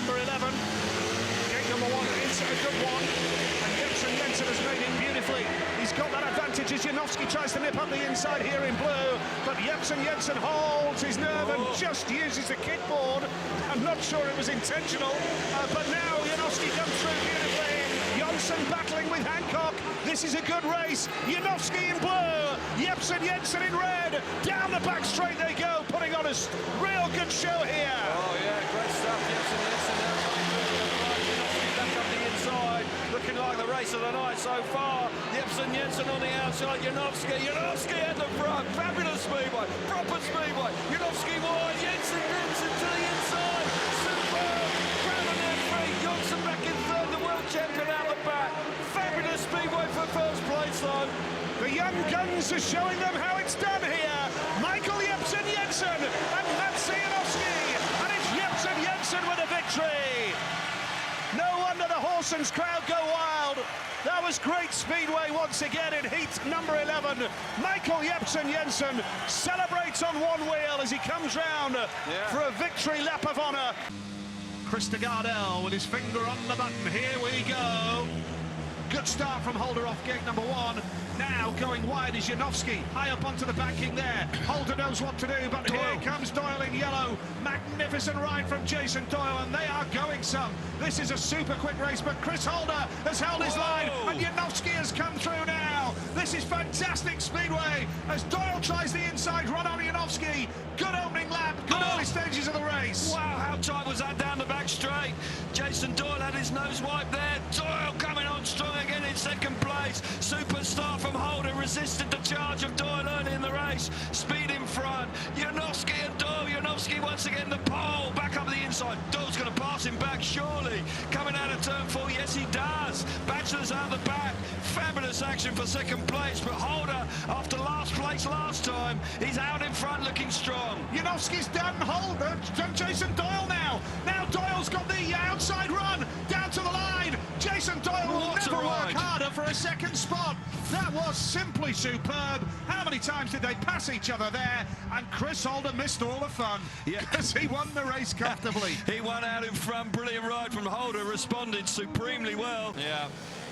number 11. Gate number 1 is a good one. And Jensen has made it beautifully. He's got that advantage as Janowski tries to nip up the inside here in blue. But Jensen holds his nerve and just uses the kickboard. I'm not sure it was intentional, but now Janowski comes through beautifully. Jensen battling with Hancock. This is a good race. Janowski in blue, Jensen in red. Down the back straight they go, putting on a real good show here. Oh yeah, great stuff. Jensen now coming through the right. Janowski back up the inside. Looking like the race of the night so far. Jensen on the outside. Janowski at the front. Fabulous speedway. Proper speedway. Janowski wide. Jensen dips into the inside. Superb. Grab on their feet. Jensen back in third. The world champion out the back. Fabulous speedway for first place though. The young guns are showing them how it's done here. Michael Jensen and Mats Janowski. And it's Jensen with a victory. No wonder the Horsens crowd go wild. That was great speedway once again in heat number 11. Michael Jensen celebrates on one wheel as he comes round for a victory lap of honour. Krista Gardell with his finger on the button. Here we go. Good start from Holder off gate number 1. Now going wide is Janowski, high up onto the banking there. Holder knows what to do, but here comes Doyle in yellow. Magnificent ride from Jason Doyle, and they are going some. This is a super quick race, but Chris Holder has held his line, and Janowski has come through now. This is fantastic speedway as Doyle tries the inside run on Janowski. Good opening lap, good early stages of the race. Wow, how tight was that down the back straight? Jason Doyle had his nose wiped there. Doyle coming on strong again in second place. Super start from Holder, resisted the charge of Doyle early in the race. Speed in front. Janowski and Doyle. Janowski once again the pole. Back up the inside. Doyle's going to pass him back surely. Coming out of turn 4, yes he does. Bachelor's out the back. Fabulous action for second place, but Holder, after last place last time, he's out in front looking strong. Janowski's done. Holder, Jason Doyle now. Now Doyle's got the outside run down to the line. Jason Doyle will never work harder for a second spot. That was simply superb. How many times did they pass each other there? And Chris Holder missed all the fun because he won the race comfortably. He won out in front. Brilliant ride from Holder. Responded supremely well. Yeah.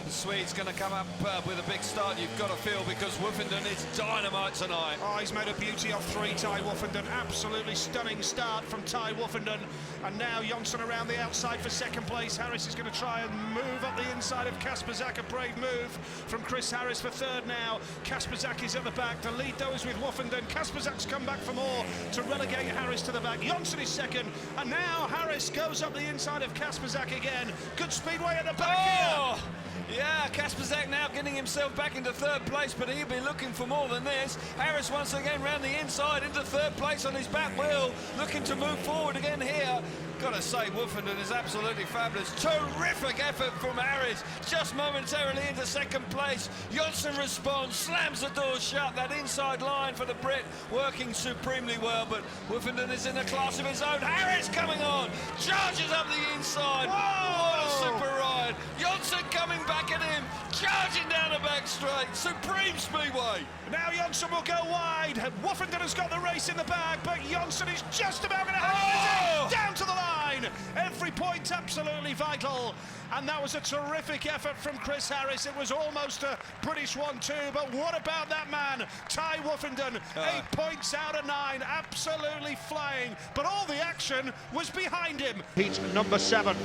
The Swede's going to come up with a big start, you've got to feel, because Woffinden is dynamite tonight. Oh, he's made a beauty of 3, Ty Woffinden. Absolutely stunning start from Ty Woffinden. And now Jensen around the outside for second place. Harris is going to try and move up the inside of Kasperzak. A brave move from Chris Harris for third now. Kasperzak is at the back. The lead, though, is with Woffinden. Kasperzak's come back for more to relegate Harris to the back. Jensen is second. And now Harris goes up the inside of Kasperzak again. Good speedway at the back here. Yeah, Kasperzak now getting himself back into third place, but he'll be looking for more than this. Harris once again round the inside into third place on his back wheel, looking to move forward again here. Gotta say, Woffinden is absolutely fabulous. Terrific effort from Harris, just momentarily into second place. Jensen responds, slams the door shut. That inside line for the Brit working supremely well, but Woffinden is in a class of his own. Harris coming on, charges up the inside. Whoa! What a super ride. Jensen coming back at him, charging down the back straight. Supreme speedway. Now Jensen will go wide. Woffinden has got the race in the bag, but Jensen is just about going to have it down to the line. Every point absolutely vital. And that was a terrific effort from Chris Harris. It was almost a British one too, but what about that man, Ty Woffinden? 8 points out of 9, absolutely flying. But all the action was behind him. Heat number 7.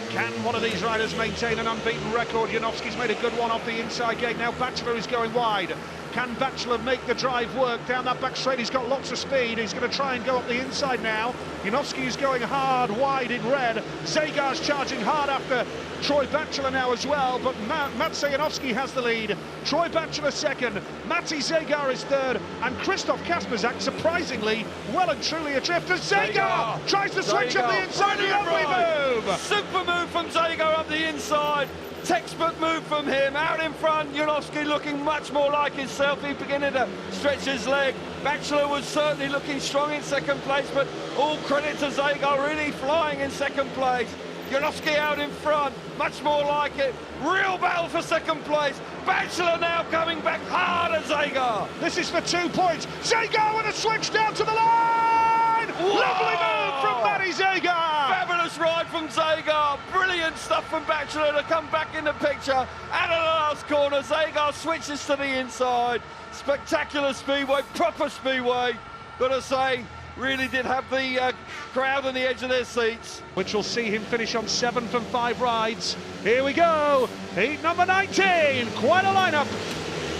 Can one of these riders maintain an unbeaten record? Janowski's made a good one off the inside gate. Now Bachelor is going wide. Can Bachelor make the drive work down that back straight? He's got lots of speed. He's going to try and go up the inside now. Janowski is going hard, wide in red. Zagar's charging hard after Troy Bachelor now as well, but Mats Janowski has the lead. Troy Bachelor second, Matti Zagar is third, and Christoph Kasperzak surprisingly well and truly adrift as Zagar tries to switch up the inside. Lovely move! Super move from Zagar up the inside. Textbook move from him, out in front. Janowski looking much more like himself. He beginning to stretch his leg. Bachelor was certainly looking strong in second place, but all credit to Zagar, really flying in second place. Janowski out in front, much more like it. Real battle for second place. Bachelor now coming back hard at Zagar. This is for 2 points. Zagar with a switch down to the line! Whoa! Lovely move from Matti Zagar! Fabulous fabulous ride from Zagar. Brilliant stuff from Bachelor to come back in the picture. Out of the last corner, Zagar switches to the inside. Spectacular speedway, proper speedway. Gotta say, really did have the crowd on the edge of their seats. Which will see him finish on 7 from 5 rides. Here we go, heat number 19, quite a lineup.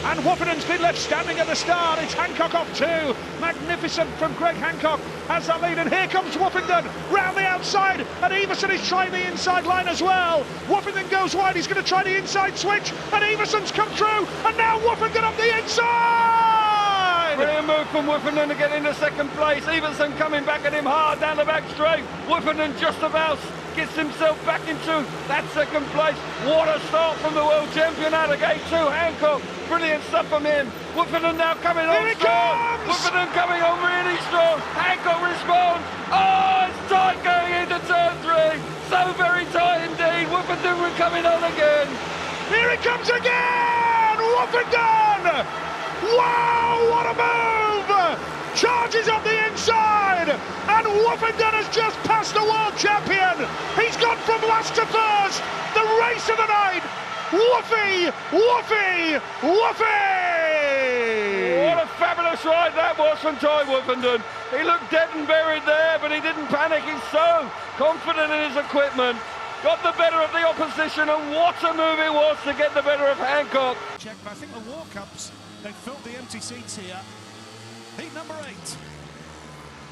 And Wooffinden's been left standing at the start. It's Hancock off too. Magnificent from Greg Hancock has the lead, and here comes Woffinden round the outside, and Everson is trying the inside line as well. Woffinden goes wide, he's going to try the inside switch, and Everson's come through, and now Woffinden up the inside! Brilliant move from Woffinden to get into second place. Everson coming back at him hard down the back straight. Woffinden just about gets himself back into that second place. What a start from the world champion out of gate 2, Hancock. Brilliant stuff from him. Woffinden now coming on strong. Woffinden coming on really strong. Hancock responds. Oh, it's tight going into turn 3. So very tight indeed. Woffinden coming on again. Here it comes again! Wooffinden! Wow, what a move! Charges up the inside, and Wooffinden has just passed the world champion. He's gone from last to first. The race of the night. Woofy, woofy, woofy! What a fabulous ride that was from Ty Woffinden. He looked dead and buried there, but he didn't panic. He's so confident in his equipment. Got the better of the opposition, and what a move it was to get the better of Hancock. Check, but I think the walk-ups, they've filled the empty seats here. Heat number 8.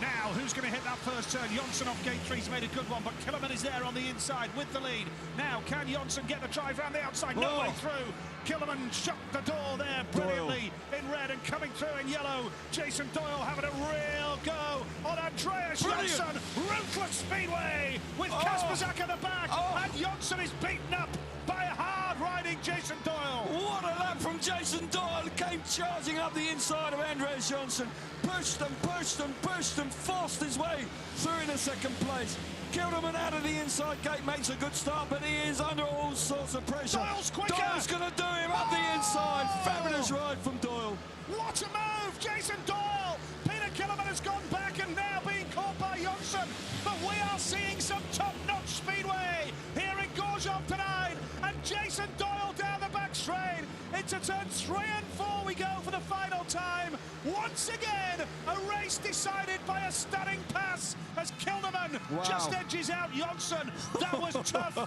Now, who's going to hit that first turn? Jonsson off gate 3's made a good one, but Killerman is there on the inside with the lead. Now, can Jonsson get the drive around the outside? No way through. Killerman shut the door there brilliantly in red, and coming through in yellow. Jason Doyle having a real go on Andreas Jonsson. Ruthless speedway with Kasper Zak at the back, and Jonsson is beaten up by hard-riding Jason Doyle. What a lap from Jason Doyle. Came charging up the inside of Andreas Jonsson. Pushed and pushed and pushed and forced his way through in the second place. Kilderman out of the inside gate makes a good start, but he is under all sorts of pressure. Doyle's quicker. Doyle's going to do him up the inside. Fabulous ride from Doyle. What a move, Jason Doyle. Peter Killerman has gone back and now being caught by Jonsson. But we are seeing some top-notch speedway here in Gorjov tonight. And Jason Doyle down the back straight. Into turns 3 and 4 we go for the final time. Once again, a race decided by a stunning pass as Kilderman just edges out Jonsson. That was tough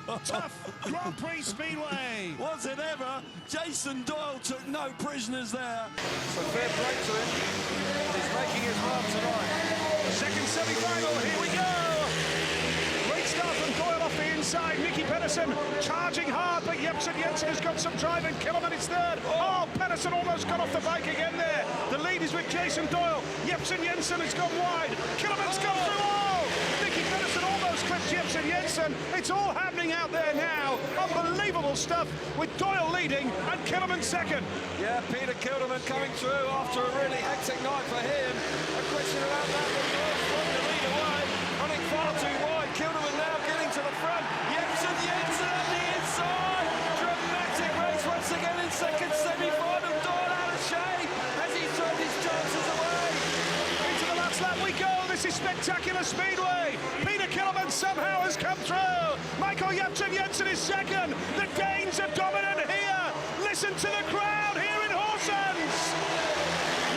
Grand Prix speedway. Was it ever? Jason Doyle took no prisoners there. So fair play to him. He's making his run tonight. Second semi-final, here we go. Great start from Doyle off the inside. Nicky Pedersen charging hard, but Jensen has got some drive, and Killerman is third. Oh, Pedersen almost got off the bike again there. The lead is with Jason Doyle. Jensen has gone wide. Killerman's gone through. Oh, Nicky Pedersen almost clipped Jensen. It's all happening out there now. Unbelievable stuff with Doyle leading and Killerman second. Yeah, Peter Kilderman coming through after a really hectic night for him. A question about that, but Doyle's throwing the lead away, running far too wide. Kilderman now getting to the front. Jensen on the inside. Dramatic race once again in second semi-final. Doyle out of shape as he throws his chances away. Into the last lap we go. This is spectacular speedway. Peter Killerman somehow has come through. Michael Jensen is second. The Danes are dominant here. Listen to the crowd here in Horsens.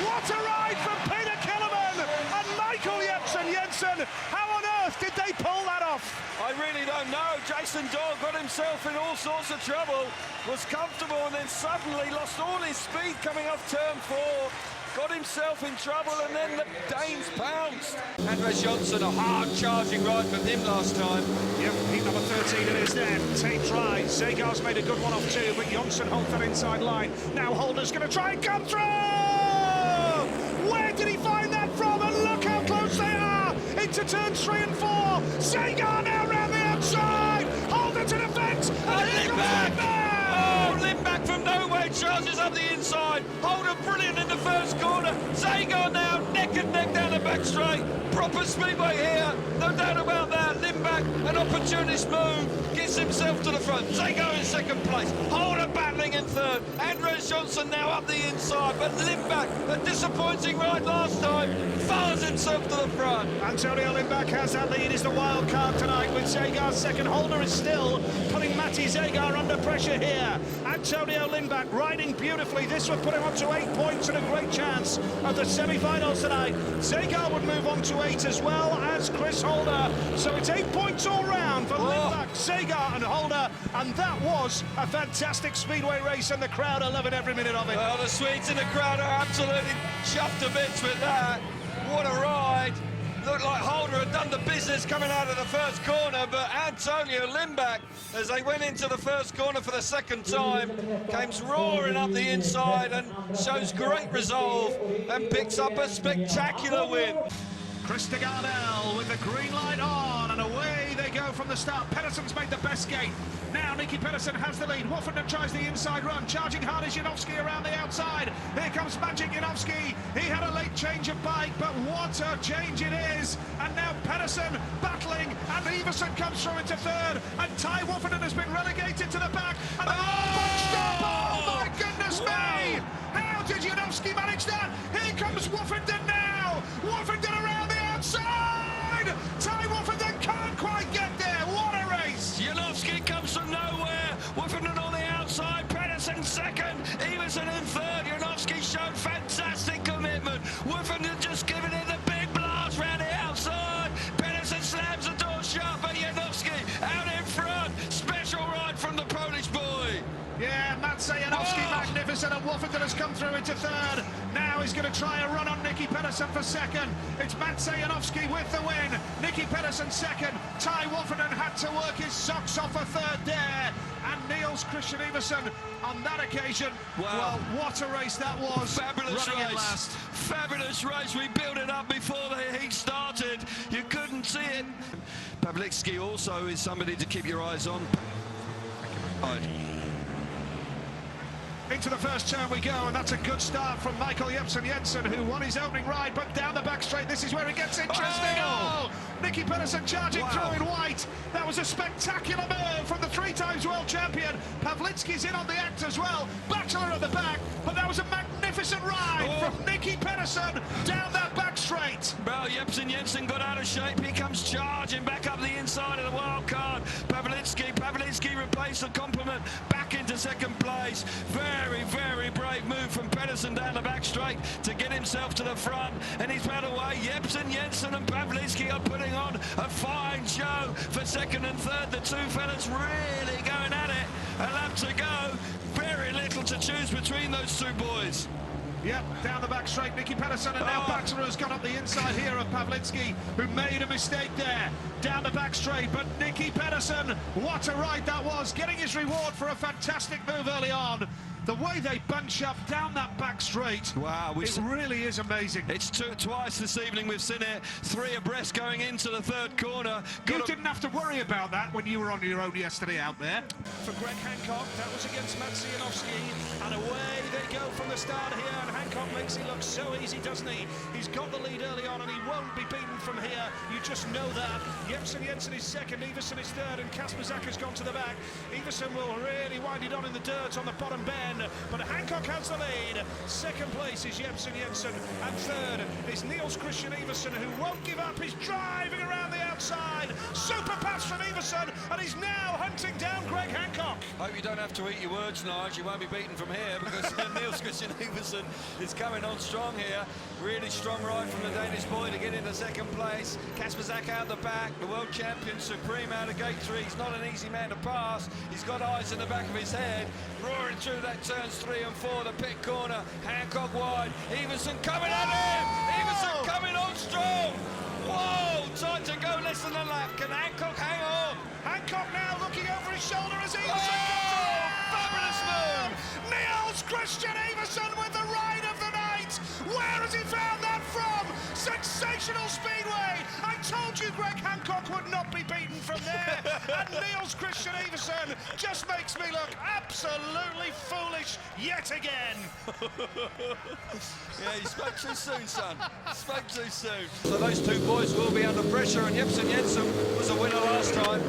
What a ride from Peter Killerman and Michael Jensen. How on earth did they pull that off? I really don't know. Jason Doyle got himself in all sorts of trouble, was comfortable, and then suddenly lost all his speed coming off turn 4. Got himself in trouble, and then the Danes pounced. Andreas Jonsson, a hard charging ride from him last time. Yep, heat number 13 it is then. Tate tries. Zagar's made a good one off too, but Jonsson holds that inside line. Now Holder's going to try and come through! Where did he find that from? And look how close they are! Into turns 3 and 4. Zagar now round the outside! Holder to the fence! And here comes Lindbergh! Oh, Lindbergh from nowhere charges up the inside. Holder brilliant in the first corner. Zagar now neck and neck down the back straight. Proper speedway here, no doubt about that. Lindbergh An opportunist move, gets himself to the front. Zagar in second place, Holder battling in third. Andres Johnson now up the inside, but Lindback, a disappointing ride last time, fires himself to the front. Antonio Lindback has that lead, is the wild card tonight with Zagar's second. Holder is still putting Matty Zagar under pressure here. Antonio Lindback riding beautifully. This would put him up to 8 points and a great chance of the semi-finals tonight. Zagar would move on to 8 as well as Chris Holder. So it's 8 points all round for Lindback, Zagar and Holder. And that was a fantastic speedway race, and the crowd are loving every minute of it. Well, the Swedes in the crowd are absolutely chuffed to bits with that. What a ride. Looked like Holder had done the business coming out of the first corner, but Antonio Lindback, as they went into the first corner for the second time, came roaring up the inside and shows great resolve and picks up a spectacular win. Krista Gardell with the green light on, and away they go from the start. Pedersen's made the best gate. Now Nicky Pedersen has the lead. Woffenden tries the inside run, charging hard is Janowski around the outside. Here comes Magic Janowski. He had a late change of bike, but what a change it is. And now Pedersen battling, and Iversen comes through into third, and Ty Woffenden has been relegated to the back. And oh my goodness me! How did Janowski manage that? Here comes Woffenden now. Woffenden around the outside. Ty Woffenden can't quite get there. What a race! Janowski comes from nowhere. Woffenden on the outside. Pedersen second. Iversen in third. Janowski showed fantastic commitment. Woffenden just giving it the big blast round the outside. Pedersen slams the door shut, but Janowski out in front. Special ride from the Polish boy. Yeah, Mats Janowski magnificent, and Woffenden has come through into third. Now he's going to try a run on Nicky Pedersen for second. It's Mats Janowski with the win. Nicky Pedersen second. Ty Woffenden had to work his socks off a third there. And Niels Christian Iversen on that occasion. Wow. Well, what a race that was. Fabulous running race. it last. Fabulous race. We built it up before the heat started. You couldn't see it. Pawlicki also is somebody to keep your eyes on. Into the first turn we go, and that's a good start from Michael Jensen, who won his opening ride, but down the back straight, this is where it gets interesting. Oh! Nicky Pedersen charging through in white. That was a spectacular move from the 3-time world champion. Pawlicki's in on the act as well. Bachelor at the back, but that was a magnificent ride from Nicky Pedersen down that back straight. Well, Jensen got out of shape. He comes charging back up the inside of the wild card. Pawlicki replaced the compliment back into second place. Very, very brave move from Pedersen down the back straight to get himself to the front, and he's put away. Jensen and Pawlicki are putting on a fine show for second and third. The two fellas really going at it. A lap to go. Very little to choose between those two boys. Yep, down the back straight, Nicky Pedersen, and now Bachelor has got up the inside here of Pawlicki, who made a mistake there. Down the back straight, but Nicky Pedersen, what a ride that was, getting his reward for a fantastic move early on. The way they bunch up down that back straight, wow, it really is amazing. It's twice this evening we've seen it, 3 abreast going into the third corner. You didn't have to worry about that when you were on your own yesterday out there. For Greg Hancock, that was against Mats Janowski, and away they go from the start here, and Hancock makes it look so easy, doesn't he? He's got the lead early on, and he won't be beaten from here. You just know that. Jensen is second, Iversen is third, and Kasper Zak has gone to the back. Iversen will really wind it on in the dirt on the bottom bend. But Hancock has the lead. Second place is Jensen, and third is Niels Christian Iversen, who won't give up. He's driving around the outside. Super pass from Iversen, and he's now hunting down Greg Hancock. Hope you don't have to eat your words, Nige. You won't be beaten from here, because Niels Christian Iversen is coming on strong here. Really strong ride from the Danish boy to get into second place. Kasper Zak out the back, the world champion supreme out of gate 3. He's not an easy man to pass. He's got eyes in the back of his head, roaring through that turns 3 and 4, the pit corner. Hancock wide, Iversen coming at him! Iversen coming on strong! Whoa, time to go less than a lap. Can Hancock hang on? Hancock now looking over his shoulder as Iversen comes in. Fabulous move! Niels Christian Iversen with the ride of the night. Where has he found that from? Sensational speedway. I told you Greg Hancock would not be beaten from there. And Niels Christian Iversen just makes me look absolutely foolish yet again. Yeah, you spoke too soon, son. Spoke too soon. So those two boys will be under pressure, and Jensen was a winner last time.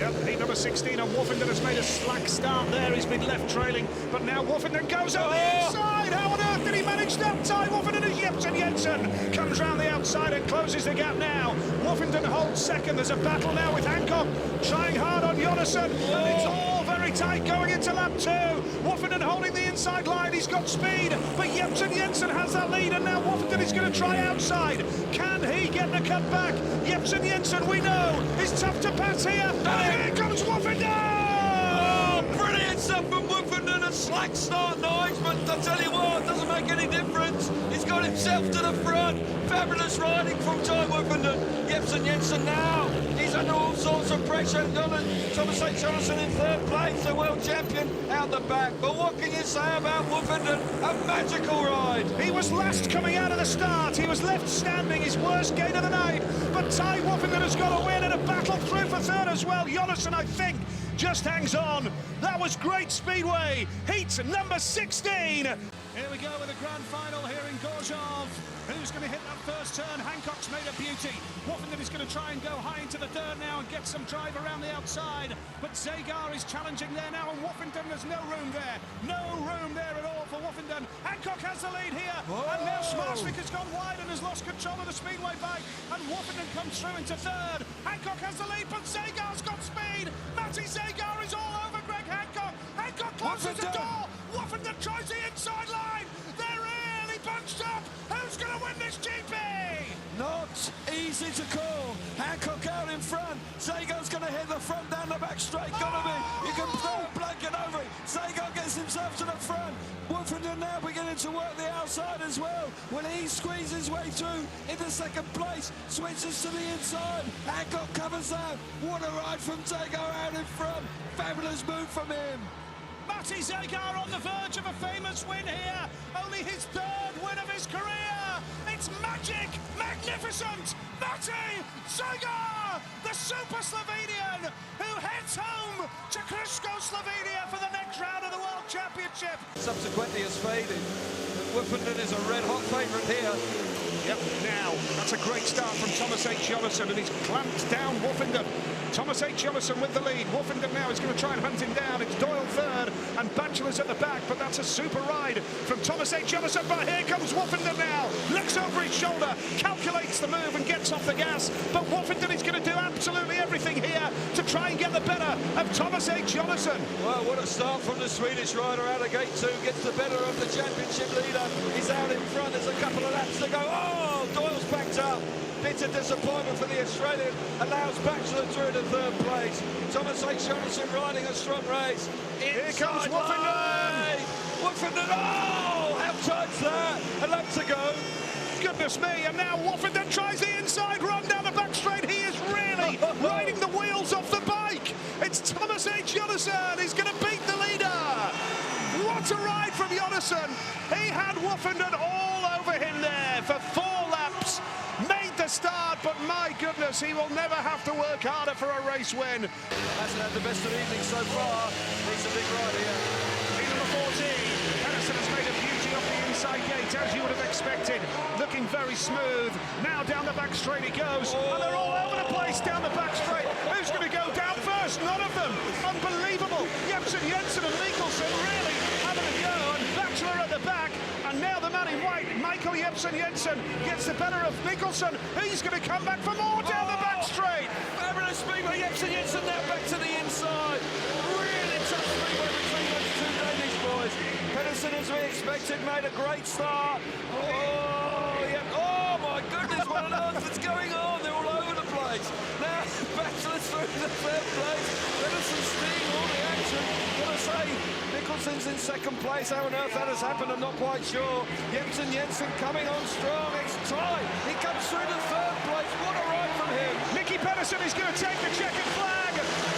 Yep, heat number 16, and Woofenden has made a slack start there. He's been left trailing, but now Woofenden goes on the inside. How on earth did he manage that time? Woofenden as Jensen comes round the outside and closes the gap now. Woofenden holds second. There's a battle now with Hancock trying hard on Jonasson, and it's all very tight going into lap 2. Woofenden holding the inside line. He's got speed, but Jensen has that lead, and now Woofenden is going to try outside. Can he get the cut back? Jensen, we know, is tough to pass here. And here comes Woofenden! Oh, brilliant stuff from Woofenden. A slack start, Nige, but I tell you what, it doesn't make any difference. He's got himself to the front. Fabulous riding from Ty Woofenden. Jensen now, he's under all sorts of pressure. Thomas H. Jonasson in third place, the world champion out the back. But what can you say about Woofenden? A magical ride. He was last coming out of the start. He was left standing, his worst gate of the night. But Ty Woofenden has got a win and a battle through for third as well. Jonasson, I think, just hangs on. That was great speedway. Heat number 16. Here we go with the grand final here in Gorzhov. Who's going to hit that first turn? Hancock's made a beauty. Woofenden is going to try and go high into the third now and get some drive around the outside. But Zagar is challenging there now, and Woofenden, there's no room there. No room there at all for Woofenden. Hancock has the lead here. Whoa. And now Schmarsvik has gone wide and has lost control of the speedway bike. And Woofenden comes through into third. Hancock has the lead, but Zagar's got speed. Matty Zagar is all over Greg Hancock. Hancock closes the door. Woofenden tries the inside line. They're really bunched up. Who's going to win this GP? Not easy to call. Hancock out in front. Zagar's going to hit the front down the back straight. Gotta be. You can throw a blanket over it. Zagar gets himself to the front. Woofenden now beginning to work the outside as well. When he squeezes his way through into second place, switches to the inside. Hancock covers that. What a ride from Zagar out in front. Fabulous move from him. Matty Zagar on the verge of a famous win here. Only his third win of his career. It's magic, magnificent. Matty Zagar, the super Slovenian, who heads home to Krško, Slovenia for the next round of the World Championship. Subsequently has faded. Woofenden is a red-hot favourite here. Yep, now, that's a great start from Thomas H. Jonasson, and he's clamped down Woofenden. Thomas H. Jonasson with the lead. Woofenden now is going to try and hunt him down. It's Doyle third, and Batchelor's at the back, but that's a super ride from Thomas H. Jonasson. But here comes Woofenden now. Looks over his shoulder, calculates the move, and gets off the gas. But Woofenden is going to do absolutely everything here to try and get the better of Thomas H. Jonasson. Well, what a start from the Swedish rider out of gate 2. Gets the better of the championship leader. He's out in front. There's a couple of laps to go. Oh, Doyle's backed up. Bitter disappointment for the Australian. Allows Batchelor through to third place. Thomas H. Jonasson riding a strong race. Here comes Woofenden. Woofenden, oh, how tight's that? A lap to go. Goodness me, and now Woofenden tries the inside run down the back straight. He is really riding the wheels off the bike. It's Thomas H. Jonasson. He's going to beat the leader. What a ride from Jonasson. He had Woofenden all over him there for 4 laps. Made the start, but my goodness, he will never have to work harder for a race win. Hasn't had the best of evening so far. He's a big ride here. Heat number 14. Pedersen has made a beauty off the inside gate, as you would have expected. Looking very smooth. Now down the back straight he goes. And they're all over the place down the back straight. Who's going to go down first? None of them. Unbelievable. Jensen and Mikkelsen really having a go. And Batchelor at the back. And now the man in white, Michael Jensen, gets the better of Mikkelsen. He's going to come back for more down the back straight. Fabulous speedway. Jensen now back to the inside. Really tough speedway between those two Danish boys. Pedersen, as we expected, made a great start. Oh, yeah. Oh my goodness, what on earth is going on? They're all over the place. Now, Batchelor's through the third place. Pedersen stealing all the action. Gotta say, Mikkelsen's in second place. How on earth that has happened, I'm not quite sure. Jensen coming on strong. It's tight. He comes through to third place. What a ride from him. Nicky Pedersen is going to take the checkered flag.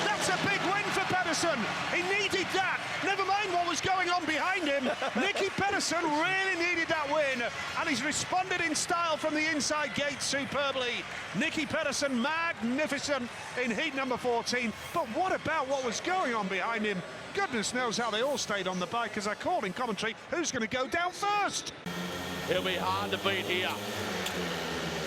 That's a big win for Pedersen. He needed that. Never mind what was going on behind him. Nicky Pedersen really needed that win, and he's responded in style from the inside gate superbly. Nicky Pedersen, magnificent in heat number 14. But what about what was going on behind him? Goodness knows how they all stayed on the bike, as I called in commentary, who's going to go down first? He'll be hard to beat here.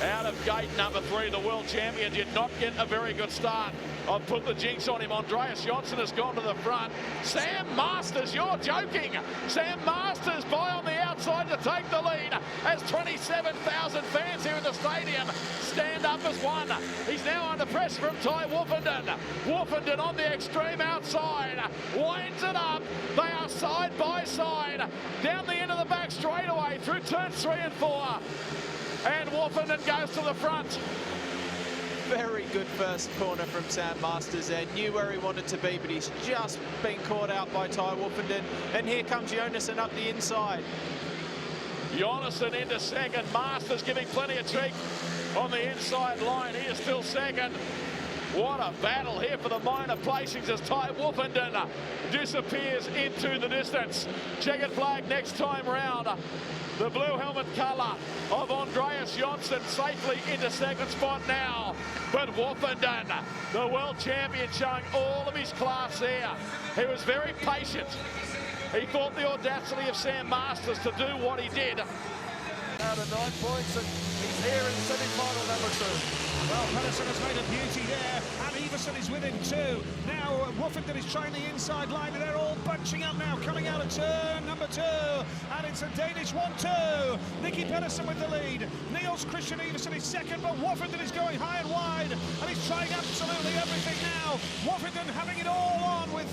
Out of gate number 3, the world champion did not get a very good start. I've put the jinx on him. Andreas Johnson has gone to the front. Sam Masters, you're joking. Sam Masters by on the outside to take the lead as 27,000 fans here in the stadium stand up as one. He's now under pressure from Ty Woofenden. Woofenden on the extreme outside, winds it up. They are side by side down the end of the back straightaway through turns 3 and 4. And Woofenden goes to the front. Very good first corner from Sam Masters there. Knew where he wanted to be, but he's just been caught out by Ty Woofenden. And here comes Jonassen up the inside. Jonassen into second. Masters giving plenty of cheek on the inside line. He is still second. What a battle here for the minor placings as Ty Woofenden disappears into the distance. Checkered flag next time round. The blue helmet colour of Andreas Johnson safely into second spot now. But Woofenden, the world champion, showing all of his class there. He was very patient. He thought the audacity of Sam Masters to do what he did. Out of 9 points, and he's here in semi-final number 2. Well, Pedersen has made a beauty there, and Iversen is with him too. Now Woofenden is trying the inside line, and they're all bunching up now, coming out of turn number 2, and it's a Danish 1-2. Nicky Pedersen with the lead. Niels Christian Iversen is second, but Woofenden is going high and wide, and he's trying absolutely everything now. Woofenden having it all on with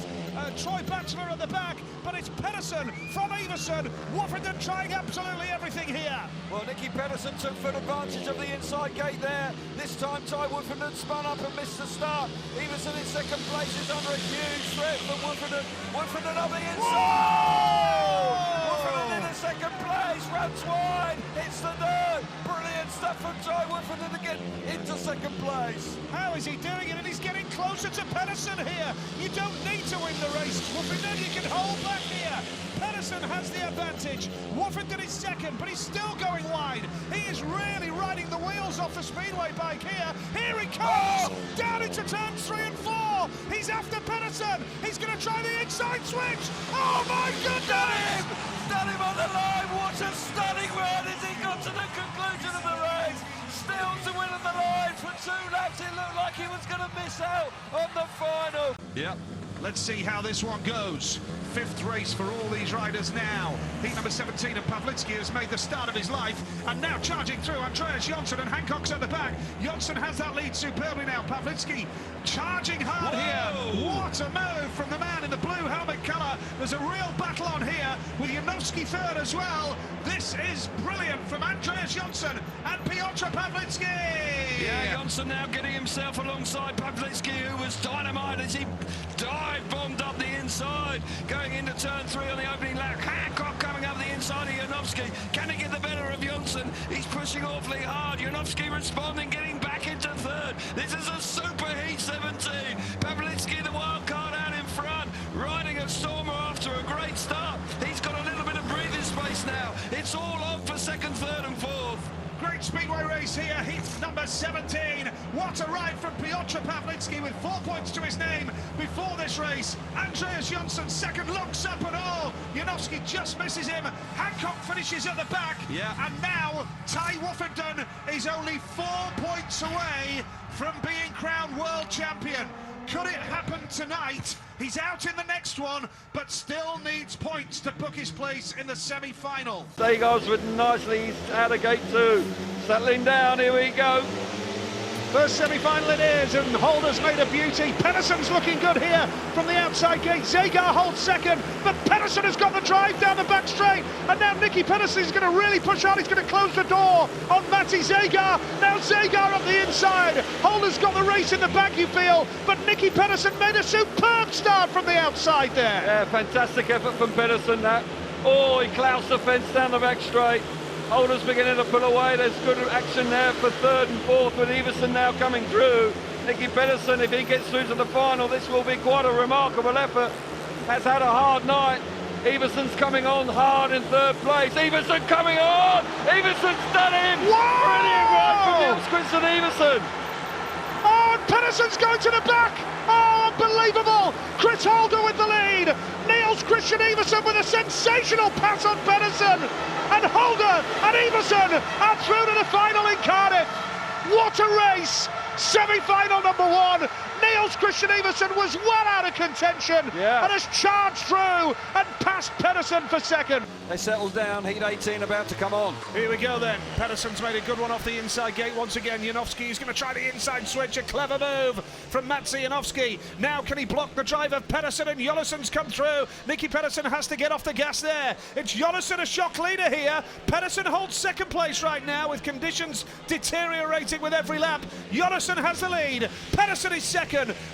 Troy Batchelor at the back, but it's Pedersen from Iversen. Woofenden trying absolutely everything here. Well, Nicky Pedersen took full advantage of the inside gate there. This time Ty Woofenden spun up and missed the start. Iversen in second place is under a huge threat from Woofenden. Woofenden up the inside! Woofenden in second place, runs wide, hits the dirt. Brilliant stuff from Ty Woofenden to get into second place. How is he doing it? And he's getting closer to Pedersen here. You don't need to win the race, Woofenden. You can hold back here. Pedersen has the advantage. Woofenden is second, but he's still going wide. He is really riding the wheels off the Speedway bike here. Here he comes! Down into turns 3 and 4. He's after Pedersen. He's going to try the inside switch. Oh my goodness! Done him on the line. What a stunning run as he got to the conclusion of the race. Still to win on the line for 2 laps. It looked like he was going to miss out on the final. Yep. Let's see how this one goes. 5th race for all these riders now. Heat number 17 of Pavlitsky has made the start of his life, and now charging through Andreas Johnson, and Hancock's at the back. Johnson has that lead superbly now. Pavlitsky charging hard here. What a move from the man in the blue helmet colour. There's a real battle on here with Janowski third as well. This is brilliant from Andreas Johnson and Piotr Pavlitsky. Yeah, Johnson now getting himself alongside Pavlitsky, who was dynamite as he dive-bombed up the inside. Going into turn 3 on the opening lap. Hancock coming up the inside of Janowski. Can he get the better of Johnson? He's pushing awfully hard. Janowski responding, getting back into third. This is a super heat 17. Pavlitsky, the wild card, out in front, riding a stormer after a great start. He's got a little bit of breathing space now. It's all on for second, third and fourth. Great Speedway race here, heat number 17. What a ride from Piotr Pavlitsky with 4 points to his name before this race. Andreas Johnson second, looks up and all. Janowski just misses him. Hancock finishes at the back. Yeah. And now Ty Woofenden is only 4 points away from being crowned world champion. Could it happen tonight? He's out in the next one, but still needs points to book his place in the semi-final. There he goes with nicely. He's out of gate 2. Settling down, here we go. First semi-final it is, and Holder's made a beauty. Pedersen's looking good here from the outside gate. Zagar holds second, but Pedersen has got the drive down the back straight, and now Nicky Pedersen is going to really push on. He's going to close the door on Matti Zagar. Now Zagar up the inside. Holder's got the race in the bag, you feel, but Nicky Pedersen made a superb start from the outside there. Yeah, fantastic effort from Pedersen, that. Oh, he clouts the fence down the back straight. Holder's beginning to pull away. There's good action there for third and fourth with Iversen now coming through. Nicky Pedersen, if he gets through to the final, this will be quite a remarkable effort. Has had a hard night. Iversen's coming on hard in third place. Iversen coming on! Iversen's done him! Whoa! Brilliant ride from Niels Christian Iversen. Oh, and Pedersen's going to the back. Oh, unbelievable. Chris Holder with the lead. Niels Niels Christian Everson with a sensational pass on Pedersen, and Holder and Everson are through to the final in Cardiff. What a race! Semi-final number one. Niels Christian Everson was well out of contention and has charged through and passed Pedersen for second. They settled down, heat 18 about to come on. Here we go then. Pedersen's made a good one off the inside gate once again. Janowski is going to try the inside switch. A clever move from Mats Janowski. Now can he block the drive of Pedersen, and Jonassen's come through. Nicky Pedersen has to get off the gas there. It's Jonassen, a shock leader here. Pedersen holds second place right now with conditions deteriorating with every lap. Jonassen has the lead. Pedersen is second.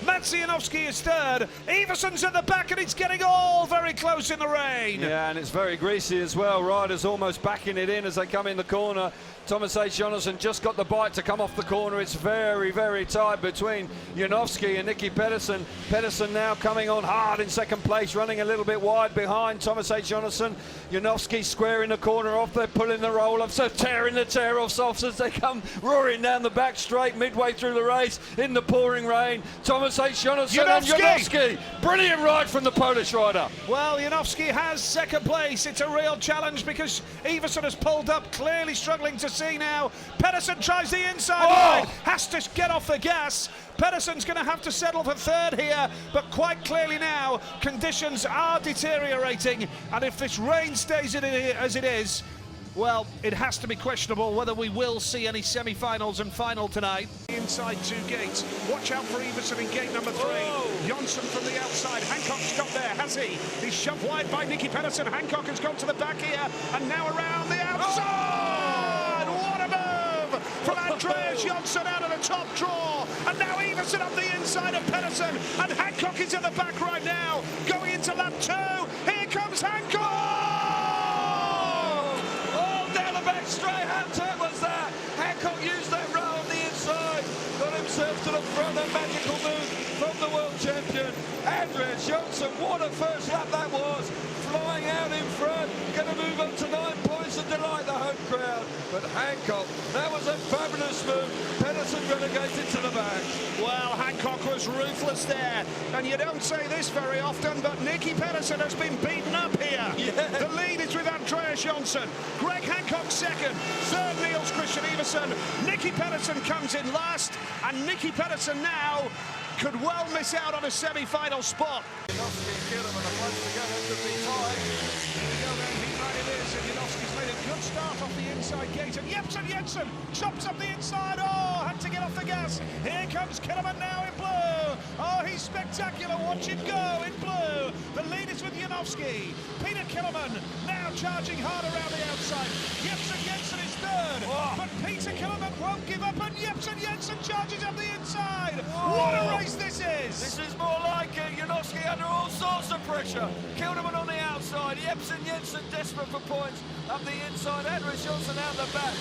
Mats Janowski is third. Everson's at the back, and it's getting all very close in the rain. Yeah, and it's very greasy as well. Riders almost backing it in as they come in the corner. Thomas H. Jonassen just got the bite to come off the corner. It's very, very tight between Janowski and Nicky Pedersen. Pedersen now coming on hard in second place, running a little bit wide behind Thomas H. Jonassen. Janowski squaring the corner off. They're pulling the roll off, so tearing the tear-offs off as they come roaring down the back straight midway through the race in the pouring rain. Thomas H. Jonassen and Janowski. Brilliant ride from the Polish rider. Well, Janowski has second place. It's a real challenge because Everson has pulled up, clearly struggling to see now. Pedersen tries the inside line, has to get off the gas. Pedersen's going to have to settle for third here, but quite clearly now conditions are deteriorating, and if this rain stays as it is, well, it has to be questionable whether we will see any semi-finals and final tonight. Inside two gates. Watch out for Everson in gate number 3. Jonsson from the outside. Hancock's got there, has he? He's shoved wide by Nicky Pedersen. Hancock has gone to the back here, and now around the outside. What a move from Andreas Jonsson out of the top draw. And now Everson up the inside of Pedersen. And Hancock is at the back right now, going into lap 2. Here comes Hancock! Back straight, how tight was that? Hancock used that row on the inside, got himself to the front, a magical move from the world champion. Andreas Jonsson, what a first lap that was, flying out in front, going to move up to 9 points and delight the home crowd. But Hancock, that was a fabulous move. Pedersen relegated to the back. Well, Hancock was ruthless there, and you don't say this very often, but Nicky Pedersen has been beaten up here. The lead is with Andreas Jonsson. Greg Hancock second, third Niels Christian Everson. Nicky Pedersen comes in last, and Nicky Pedersen now could well miss out on a semi-final spot. Janowski's made a good start off the inside gate, and Jensen chops up the inside. Oh, had to get off the gas. Here comes Kellerman now in blue. Oh, he's spectacular. Watch him go in blue. The lead is with Janowski. Peter Kellerman now charging hard around the outside. Jensen is third, but Peter Kellerman won't give up, and Jensen charges up the inside. What a race this is! This is more like it. Janowski under all sorts of pressure. Kelderman on the outside. Jensen desperate for points up the inside. Andreas Jonsson out the back.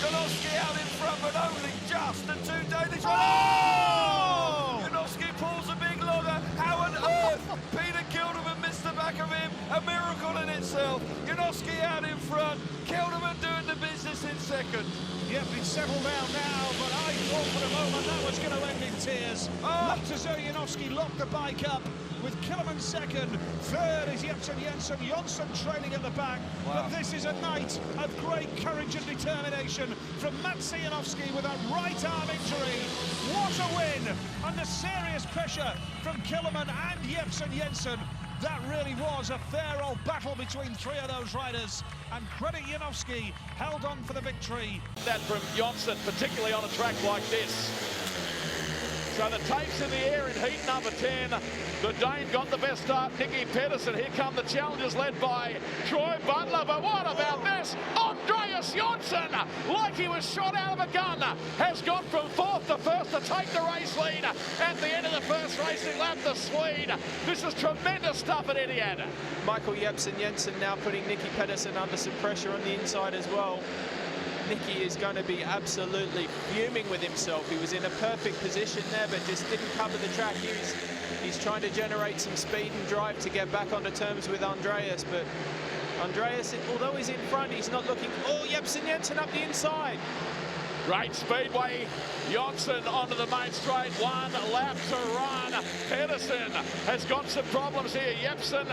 Janowski out in front, but only just. And 2 Danish. Oh! Janowski pulls a big logger. How on earth? Peter Kelderman missed the back of him. A miracle in itself. Janowski out in front. Kelderman doing the business in second. Yep, it's settled down now, but I thought for a moment that was going to end in tears. Looked as though Janowski locked the bike up with Kellerman second. Third is Jensen. Jonsson trailing at the back. But this is a night of great courage and determination from Mats Janowski with a right arm injury. What a win under serious pressure from Kellerman and Jensen. That really was a fair old battle between 3 of those riders, and credit Janowski held on for the victory. That from Jonsson, particularly on a track like this. So the tape's in the air in heat number 10. The Dane got the best start, Nicky Pedersen. Here come the challengers led by Troy Butler. But what about this? Andreas Jonsson, like he was shot out of a gun, has gone from 4th to 1st to take the race lead. At the end of the first racing lap, the Swede. This is tremendous stuff at Etihad. Michael Jensen now putting Nicky Pedersen under some pressure on the inside as well. Nicky is going to be absolutely fuming with himself. He was in a perfect position there, but just didn't cover the track. He's trying to generate some speed and drive to get back onto terms with Andreas, but Andreas, although he's in front, he's not looking. Oh, Jensen up the inside. Great speedway. Johnson onto the main straight. 1 lap to run. Pedersen has got some problems here. Jensen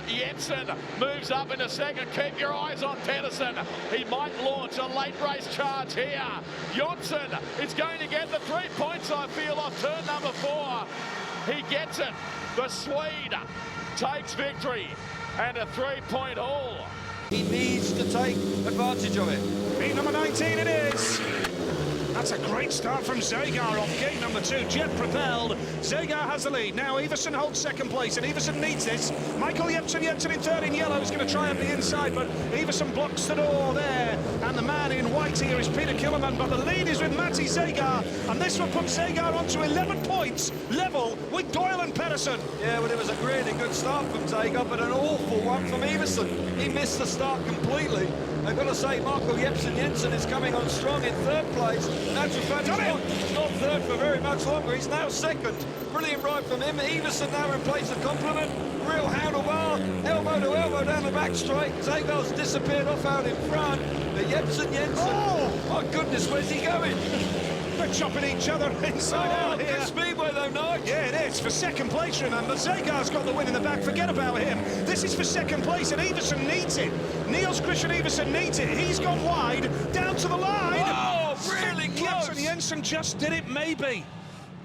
moves up into second. Keep your eyes on Pedersen. He might launch a late race charge here. Johnson is going to get the 3 points, I feel, off turn number 4. He gets it. The Swede takes victory and a 3-point haul. He needs to take advantage of it. Heat number 19 it is. That's a great start from Zagar off gate number 2, jet propelled. Zagar has the lead. Now Iversen holds second place, and Iversen needs this. Michael Jensen in third in yellow is going to try up the inside, but Iversen blocks the door there. And the man in white here is Peter Killerman, but the lead is with Matti Zagar, and this will put Zagar on to 11 points, level with Doyle and Pedersen. Yeah, well, it was a really good start from Zagar, but an awful one from Iversen. He missed the start completely. I've got to say, Michael Jensen is coming on strong in third place. That's a fact, he's not third for very much longer. He's now second. Brilliant ride from him. Iversen now in place of compliment. Real handlebar, elbow to elbow down the back straight. Zagar's disappeared off out in front. But Jensen, oh my goodness, where's he going? They're chopping each other inside out here. Good speedway though, Nige. Yeah, it is, for second place, remember. Zagar's got the win in the back, forget about him. This is for second place, and Iversen needs it. Niels Christian Iversen needs it. He's gone wide, down to the line. Oh, really close. Jensen just did it, maybe.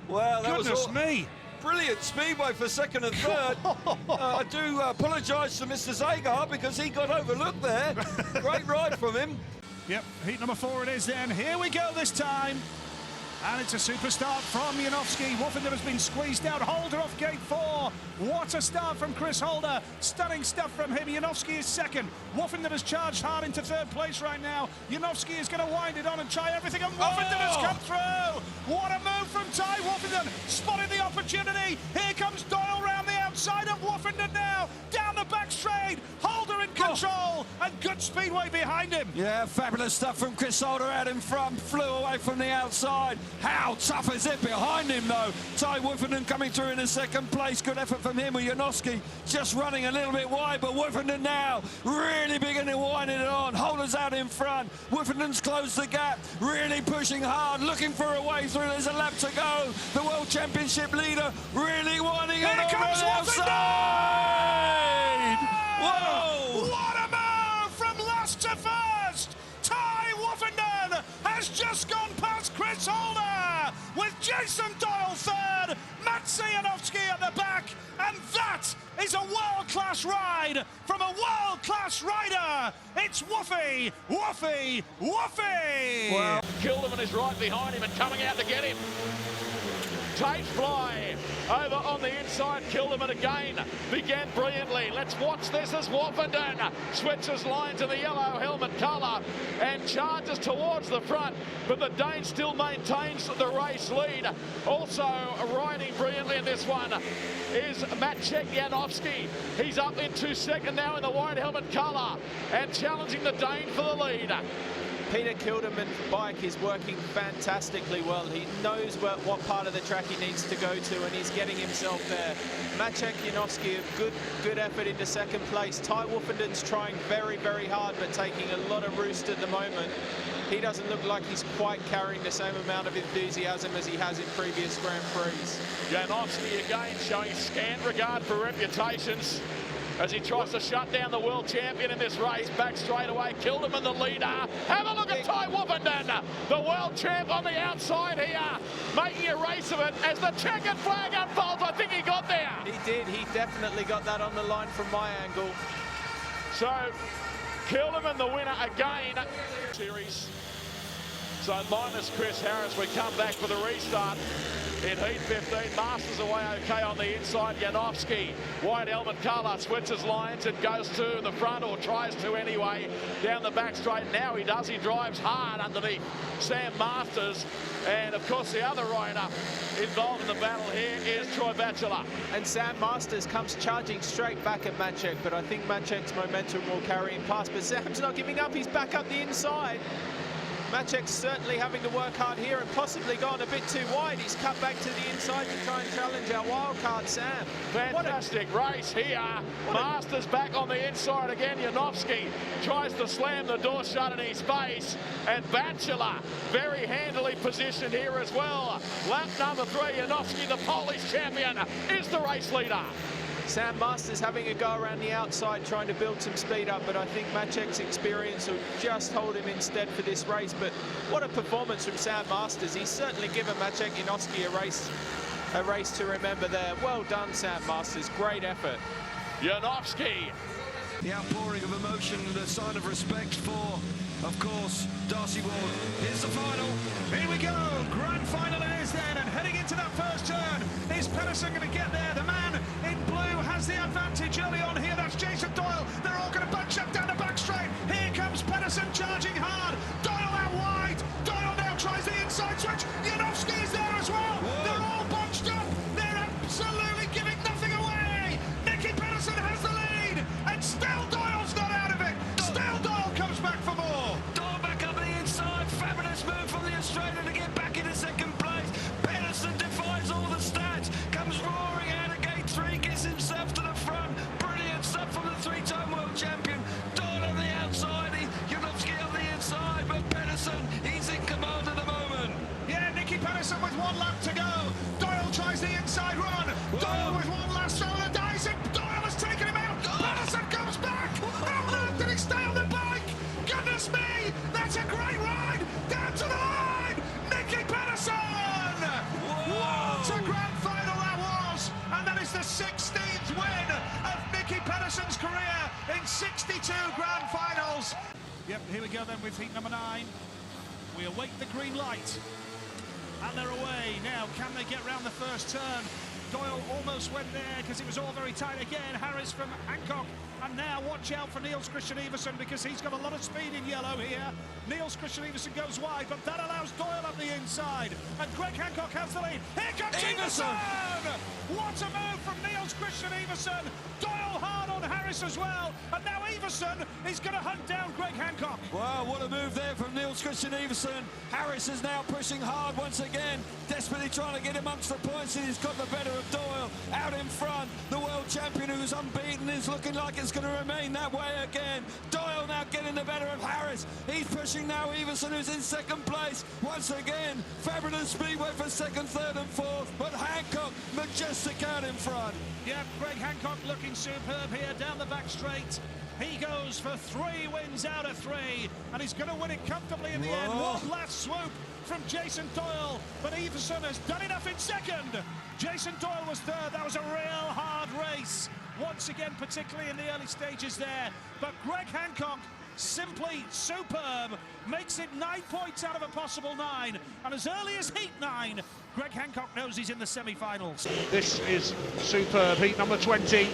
Well, that Goodness was me. Brilliant speedway for second and third. I do apologise to Mr. Zagar because he got overlooked there. Great ride from him. Yep, heat number 4 it is then. Here we go this time. And it's a super start from Janowski. Woffenden has been squeezed out. Holder off gate 4. What a start from Chris Holder. Stunning stuff from him. Janowski is second. Woffenden has charged hard into third place right now. Janowski is going to wind it on and try everything. And Woffenden has come through. What a move from Ty Woffenden. Spotted the opportunity. Here comes Doyle round the outside of Woffenden now. Down the back straight. Holder in control. And good speedway behind him. Yeah, fabulous stuff from Chris Holder out in front. Flew away from the outside. How tough is it behind him, though? Ty Woffenden coming through in a second place. Good effort from him with Janowski just running a little bit wide, but Woffenden now really beginning to wind it on. Holder's out in front. Woffenden's closed the gap, really pushing hard, looking for a way through. There's a lap to go. The World Championship leader really winding it on the outside. Whoa! What a move from last to first! Ty Woffenden has just gone past Chris Holder with Jason Doyle third, Matt Janowski at the back, and that is a world-class ride from a world-class rider. It's Woofy, Woofy, Woofy! Well, Kilderman is right behind him and coming out to get him. Tate fly over on the inside. Kilderman again began brilliantly. Let's watch this as Woffenden switches lines in the yellow helmet colour and charges towards the front, but the Dane still maintains the race lead. Also riding brilliantly in this one is Maciej Janowski. He's up into second now in the white helmet colour and challenging the Dane for the lead. Peter Kilderman's bike is working fantastically well. He knows what part of the track he needs to go to, and he's getting himself there. Maciej Janowski, a good effort into second place. Ty Woffenden's trying very, very hard, but taking a lot of roost at the moment. He doesn't look like he's quite carrying the same amount of enthusiasm as he has in previous Grand Prix. Janowski again showing scant regard for reputations as he tries to shut down the world champion in this race. Back straight away, Kilderman the leader. Have a look at Ty Woffenden, the world champ on the outside here, making a race of it as the checkered flag unfolds. I think he got there. He did, he definitely got that on the line from my angle. So, Kilderman the winner again. Series. So minus Chris Harris, we come back for the restart. In heat 15, Masters away okay on the inside. Janowski, white helmet colour, switches lines and goes to the front, or tries to anyway, down the back straight. Now he does, he drives hard underneath Sam Masters. And of course the other rider involved in the battle here is Troy Batchelor. And Sam Masters comes charging straight back at Maciej, but I think Maciej's momentum will carry him past. But Sam's not giving up, he's back up the inside. Maciek's certainly having to work hard here and possibly gone a bit too wide. He's cut back to the inside to try and challenge our wildcard, Sam. Fantastic race here. Masters back on the inside again. Janowski tries to slam the door shut in his face. And Bachelor very handily positioned here as well. Lap number 3, Janowski, the Polish champion, is the race leader. Sam Masters having a go around the outside trying to build some speed up, but I think Maciek's experience will just hold him instead for this race. But what a performance from Sam Masters. He's certainly given Maciek Janowski a race to remember there. Well done, Sam Masters. Great effort. Janowski. The outpouring of emotion and a sign of respect for, of course, Darcy Ward. Here's the final. Here we go. Grand final is then, and heading into that first turn. Is Pedersen going to get there? The man in blue has the advantage early on here. That's Jason Doyle. They're all going to bunch up down the back straight. Here comes Pedersen charging hard. Doyle out wide. Doyle now tries the inside switch. Janowski is there as well. Whoa. They're all bunched up. They're absolutely giving nothing away. Nicky Pedersen has the lead, and still Doyle's not out of it. Still Doyle comes back for more. Doyle back up the inside. Fabulous move from the Australian to get back into second place. Pedersen defies all the stats. Comes roaring out of gate 3. Gets himself to the front. Brilliant stuff from the 3-time world champion. Doyle on the outside. Janowski on the inside. But Pedersen, he's in command at the moment. Yeah, Nicky Pedersen with 1 lap to go. Doyle tries the inside run. Whoa. Doyle with 1 last throw of the dice, and Doyle has taken him out. Pedersen comes back. Oh, no, did he stay on the bike? Goodness me, that's a great ride. Down to the line, Nicky Pedersen. What a grand final that was. And that is the 16th win of Nicky Pedersen's career in 62 grand finals. Yep, here we go then with heat number 9. We await the green light. And they're away. Now, can they get round the first turn? Doyle almost went there because it was all very tight again. Harris from Hancock. And now watch out for Niels Christian Iversen because he's got a lot of speed in yellow here. Niels Christian Iversen goes wide, but that allows Doyle up the inside. And Greg Hancock has the lead. Here comes Iversen! What a move from Niels Christian Iversen. Doyle hard on Harris as well. And now Iversen is going to hunt down Greg Hancock. Wow, what a move there from Niels Christian Iversen. Harris is now pushing hard once again, desperately trying to get amongst the points, and he's got the better of Doyle out in front. The world champion who's unbeaten is looking like it's going to remain that way again. Doyle now getting the better of Harris. He's pushing now Iversen, who's in second place. Once again, fabulous Speedway for second, third and fourth, but Hancock majestic out in front. Yeah, Greg Hancock looking superb here down the back straight. He goes for 3 wins out of 3, and he's going to win it comfortably in the end. One last swoop from Jason Doyle, but Iversen has done enough in second. Jason Doyle was third. That was a real hard race, once again, particularly in the early stages there. But Greg Hancock, simply superb, makes it 9 points out of a possible 9. And as early as heat 9, Greg Hancock knows he's in the semi-finals. This is superb, heat number 20.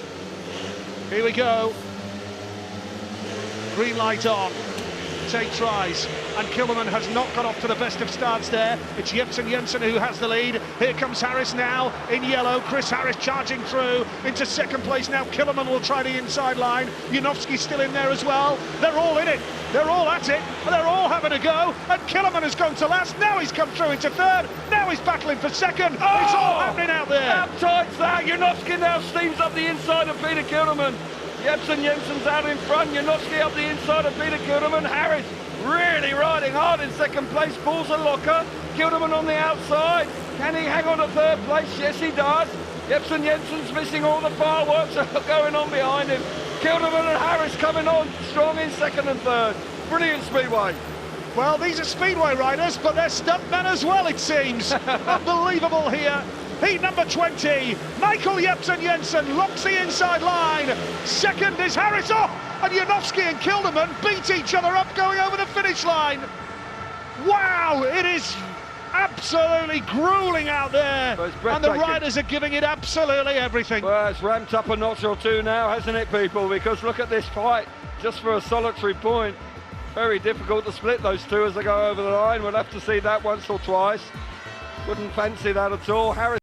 Here we go. Green light on. Tate tries, and Killerman has not got off to the best of starts there. It's Jepsen Jensen who has the lead. Here comes Harris now in yellow. Chris Harris charging through into second place now. Killerman will try the inside line. Janowski's still in there as well. They're all in it. They're all at it. They're all having a go. And Killerman has gone to last. Now he's come through into third. Now he's battling for second. Oh! It's all happening out there. How tight's that? Janowski now steams up the inside of Peter Kilderman. Jepsen Jensen's out in front. Janowski up the inside of Peter Kilderman. Harris really riding hard in second place. Pulls a locker. Kilderman on the outside. Can he hang on to third place? Yes, he does. Jepsen Jensen's missing all the fireworks that are going on behind him. Kilderman and Harris coming on strong in second and third. Brilliant Speedway. Well, these are Speedway riders, but they're stuntmen as well, it seems. Unbelievable here. Heat number 20, Michael Jepsen Jensen locks the inside line. Second is Harris. Oh, and Janowski and Kilderman beat each other up going over the finish line. Wow, it is absolutely grueling out there. And the riders are giving it absolutely everything. Well, it's ramped up a notch or two now, hasn't it, people? Because look at this fight, just for a solitary point. Very difficult to split those two as they go over the line. We'll have to see that once or twice. Wouldn't fancy that at all. Harris